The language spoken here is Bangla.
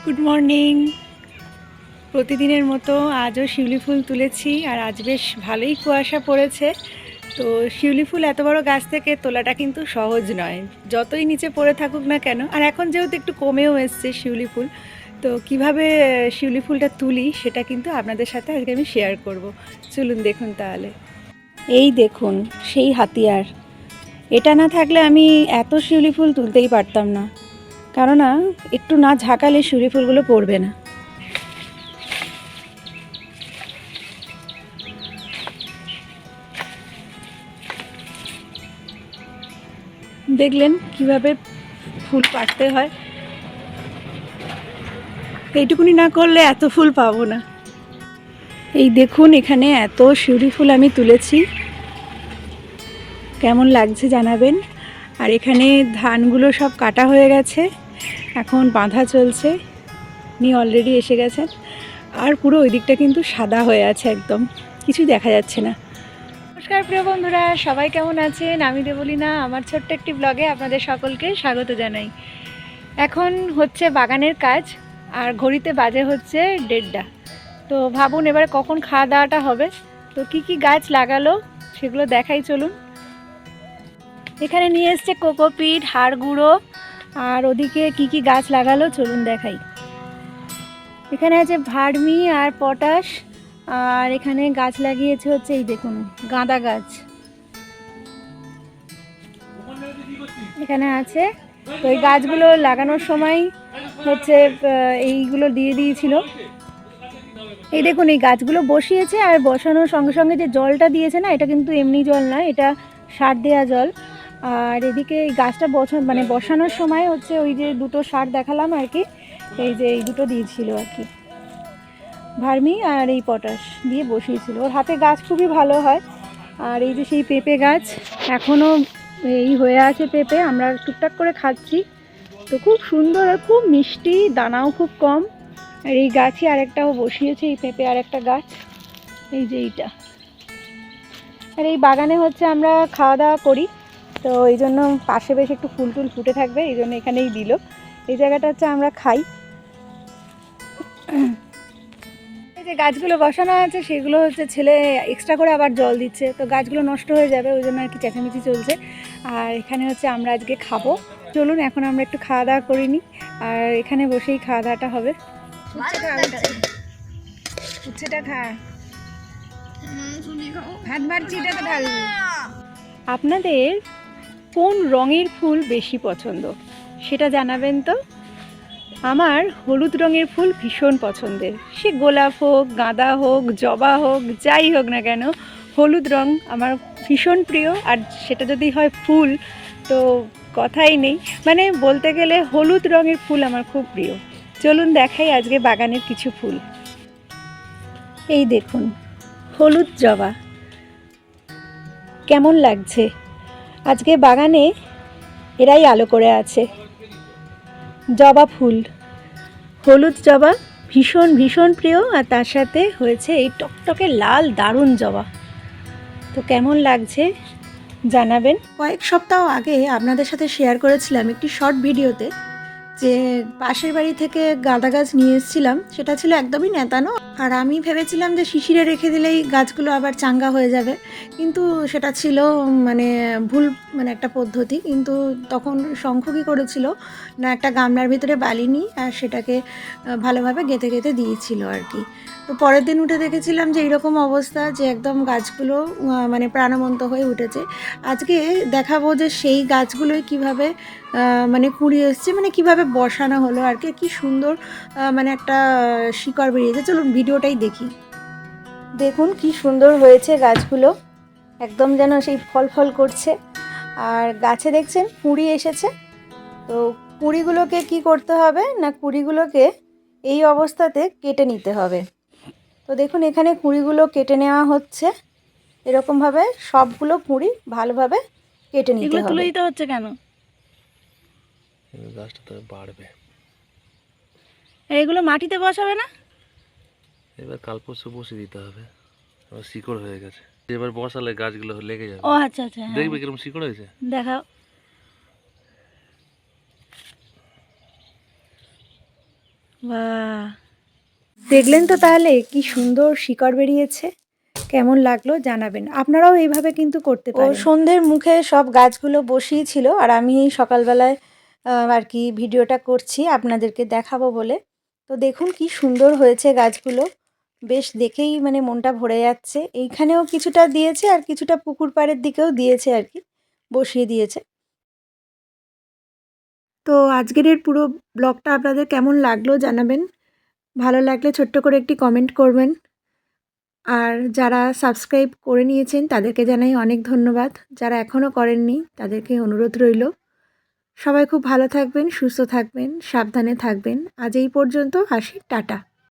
Good morning. প্রতিদিনের মতো আজও শিউলি ফুল তুলেছি, আর আজ বেশ ভালোই কুয়াশা পড়েছে। তো শিউলি ফুল এত বড় গাছ থেকে তোলাটা কিন্তু সহজ নয়, যতই নিচে পড়ে থাকুক না কেন। আর এখন যেহেতু একটু কমেও এসছে শিউলি ফুল, তো কিভাবে শিউলি ফুলটা তুলি সেটা কিন্তু আপনাদের সাথে আজকে আমি শেয়ার করব। চলুন দেখুন তাহলে। এই দেখুন সেই হাতিয়ার, এটা না থাকলে আমি এত শিউলি ফুল তুলতেই পারতাম না, কেননা একটু না ঝাঁকালে শিউলি ফুলগুলো পড়বে না। দেখলেন কিভাবে ফুল পাড়তে হয়, এইটুকুনি না করলে এত ফুল পাবো না। এই দেখুন এখানে এত শিউলি ফুল আমি তুলেছি, কেমন লাগছে জানাবেন। আর এখানে ধানগুলো সব কাটা হয়ে গেছে, এখন বাঁধা চলছে। নিয়ে অলরেডি এসে গেছেন। আর পুরো ওই দিকটা কিন্তু সাদা হয়ে আছে, একদম কিছুই দেখা যাচ্ছে না। নমস্কার প্রিয় বন্ধুরা, সবাই কেমন আছেন? আমি দেবলীনা আমার ছোট্ট একটি ব্লগে আপনাদের সকলকে স্বাগত জানাই। এখন হচ্ছে বাগানের কাজ, আর ঘড়িতে বাজে হচ্ছে 1:30। তো ভাবুন এবারে কখন খাওয়া দাওয়াটা হবে। তো কি কি গাছ লাগালো সেগুলো দেখাই, চলুন। এখানে নিয়ে এসছে কোকোপিট, হাড় গুঁড়ো, আর ওদিকে কি কি গাছ লাগালো চলুন দেখাই। এখানে আছে ভার্মি আর পটাশ, আর এখানে গাছ লাগিয়েছে হচ্ছে এই দেখুন গাঁদা গাছ এখানে আছে। তো এই গাছগুলো লাগানোর সময় হচ্ছে এইগুলো দিয়ে দিয়েছিল। এই দেখুন এই গাছগুলো বসিয়েছে, আর বসানোর সঙ্গে সঙ্গে যে জলটা দিয়েছে না, এটা কিন্তু এমনি জল নয়, এটা সার দেওয়া জল। আর এদিকে এই গাছটা বসানোর সময় হচ্ছে ওই যে দুটো সার দেখালাম আর কি, এই দুটো দিয়েছিল আর কি, ভার্মি আর এই পটাশ দিয়ে বসিয়েছিল। ওর হাতে গাছ খুবই ভালো হয়। আর এই যে সেই পেঁপে গাছ, এখনও এই হয়ে আছে পেঁপে, আমরা টুকটাক করে খাচ্ছি। তো খুব সুন্দর আর খুব মিষ্টি, দানাও খুব কম। আর এই গাছই আরেকটাও বসিয়েছে, এই পেঁপে আরেকটা গাছ, এই যে এইটা। আর এই বাগানে হচ্ছে আমরা খাওয়া দাওয়া করি, তো এই জন্য পাশে বেশ একটু ফুল টুল ফুটে থাকবে, এই জন্য এখানেই দিল। এই জায়গাটা হচ্ছে আমরা খাই। এই যে গাছগুলো বসানো আছে সেগুলো হচ্ছে ছেলে এক্সট্রা করে আবার জল দিচ্ছে, তো গাছগুলো নষ্ট হয়ে যাবে, ওই জন্য আর কি চেঁচামেচি চলছে। আর এখানে হচ্ছে আমরা আজকে খাবো। চলুন এখন আমরা একটু খাওয়া দাওয়া করে নিই, আর এখানে বসেই খাওয়া দাওয়াটা হবে। উচ্ছেটা খা, ভাত বাড়ছি, এটা তো ঢালবি। আপনাদের কোন রঙের ফুল বেশি পছন্দ সেটা জানাবেন তো। আমার হলুদ রঙের ফুল ভীষণ পছন্দের, সে গোলাপ হোক, গাঁদা হোক, জবা হোক, যাই হোক না কেন, হলুদ রং আমার ভীষণ প্রিয়। আর সেটা যদি হয় ফুল, তো কথাই নেই, মানে বলতে গেলে হলুদ রঙের ফুল আমার খুব প্রিয়। চলুন দেখাই আজকে বাগানের কিছু ফুল। এই দেখুন হলুদ জবা, কেমন লাগছে। আজকে বাগানে এরাই আলো করে আছে। জবা ফুল, হলুদ জবা ভীষণ ভীষণ প্রিয়, আর তার সাথে হয়েছে এই টকটকে লাল দারুণ জবা। তো কেমন লাগছে জানাবেন। কয়েক সপ্তাহ আগে আপনাদের সাথে শেয়ার করেছিলাম একটি শর্ট ভিডিওতে, যে পাশের বাড়ি থেকে গাঁদা গাছ নিয়ে এসেছিলাম, সেটা ছিল একদমই নেতানো। আর আমি ভেবেছিলাম যে শিশিরে রেখে দিলেই গাছগুলো আবার চাঙ্গা হয়ে যাবে, কিন্তু সেটা ছিল ভুল একটা পদ্ধতি। কিন্তু তখন শঙ্খ কী করেছিল না, একটা গামলার ভিতরে বালি নিয়ে আর সেটাকে ভালোভাবে গেঁথে গেঁথে দিয়েছিল আর কি। তো পরের দিন উঠে দেখেছিলাম যে এইরকম অবস্থা, যে একদম গাছগুলো প্রাণবন্ত হয়ে উঠেছে। আজকে দেখাবো যে সেই গাছগুলোই কীভাবে কুঁড়ি এসছে, কিভাবে বসানো হলো আর কি, কি সুন্দর একটা শিকড় বেরিয়েছে। চলুন ভিডিওটাই দেখি। দেখুন কি সুন্দর হয়েছে গাছগুলো, একদম যেন সেই ফল ফল করছে। আর গাছে দেখছেন কুঁড়ি এসেছে। তো কুঁড়িগুলোকে কি করতে হবে না, কুঁড়িগুলোকে এই অবস্থাতে কেটে নিতে হবে। তো দেখুন এখানে কুঁড়িগুলো কেটে নেওয়া হচ্ছে, এরকমভাবে সবগুলো কুঁড়ি ভালোভাবে কেটে নিতে হবে। তুলে দিতে হচ্ছে কেন? গাছটা তো বাড়বে, এগুলো মাটিতে বসাবে না? এবার কাল পরশু বসে দিতে হবে, এবার শিকড় হয়ে গেছে, এবার বসালে গাছগুলো লেগে যাবে। ও আচ্ছা আচ্ছা, দেখবে কিরকম শিকড় হয়েছে, দেখাও। বাহ, দেখলেন তো তাহলে কি সুন্দর শিকড় বেরিয়েছে। কেমন লাগলো জানাবেন। আপনারাও এইভাবে কিন্তু করতে পারেন। সন্ধ্যের মুখে সব গাছগুলো বসিয়েছিল আর আমি এই সকালবেলায় আর কি ভিডিওটা করছি আপনাদেরকে দেখাবো বলে। তো দেখুন কি সুন্দর হয়েছে গাছগুলো, বেশ দেখেই মানে মনটা ভরে যাচ্ছে। এইখানেও কিছুটা দিয়েছে আর কিছুটা পুকুর পাড়ের দিকেও দিয়েছে আর কি, বসিয়ে দিয়েছে। তো আজকের এর পুরো ব্লগটা আপনাদের কেমন লাগলো জানাবেন। ভালো লাগলে ছোট্ট করে একটি কমেন্ট করবেন। আর যারা সাবস্ক্রাইব করে নিয়েছেন তাদেরকে জানাই অনেক ধন্যবাদ। যারা এখনও করেননি তাদেরকে অনুরোধ রইল। সবাই খুব ভালো থাকবেন, সুস্থ থাকবেন, সাবধানে থাকবেন। আজ এই পর্যন্ত, আসি, টাটা।